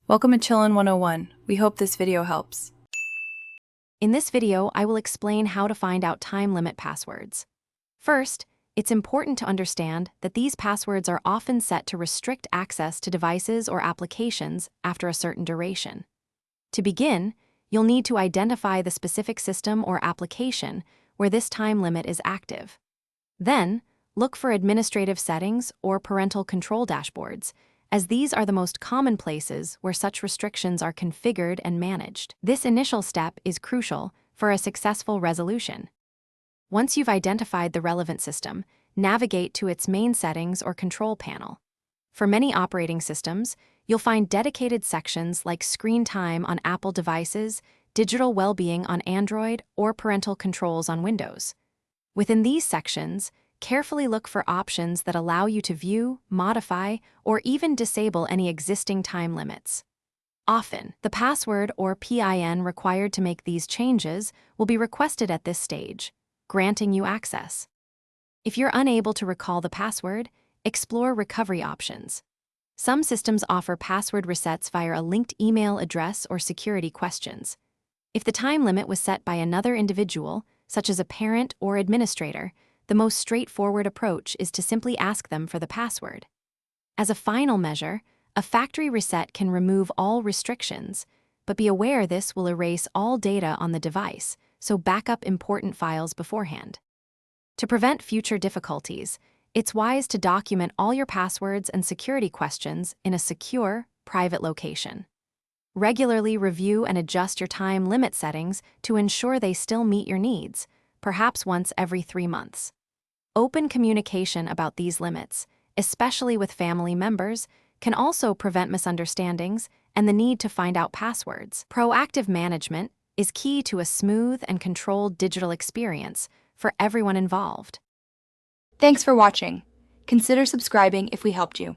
Welcome to Chillin' 101. We hope this video helps. In this video, I will explain how to find out time limit passwords. First, it's important to understand that these passwords are often set to restrict access to devices or applications after a certain duration. To begin, you'll need to identify the specific system or application where this time limit is active. Then, look for administrative settings or parental control dashboards, as these are the most common places where such restrictions are configured and managed. This initial step is crucial for a successful resolution. Once you've identified the relevant system, navigate to its main settings or control panel. For many operating systems, you'll find dedicated sections like screen time on Apple devices, digital well-being on Android, or parental controls on Windows. Within these sections, carefully look for options that allow you to view, modify, or even disable any existing time limits. Often, the password or PIN required to make these changes will be requested at this stage, granting you access. If you're unable to recall the password, explore recovery options. Some systems offer password resets via a linked email address or security questions. If the time limit was set by another individual, such as a parent or administrator, the most straightforward approach is to simply ask them for the password. As a final measure, a factory reset can remove all restrictions, but be aware this will erase all data on the device, so back up important files beforehand. To prevent future difficulties, it's wise to document all your passwords and security questions in a secure, private location. Regularly review and adjust your time limit settings to ensure they still meet your needs, perhaps once every 3 months. Open communication about these limits, especially with family members, can also prevent misunderstandings and the need to find out passwords. Proactive management is key to a smooth and controlled digital experience for everyone involved. Thanks for watching. Consider subscribing if we helped you.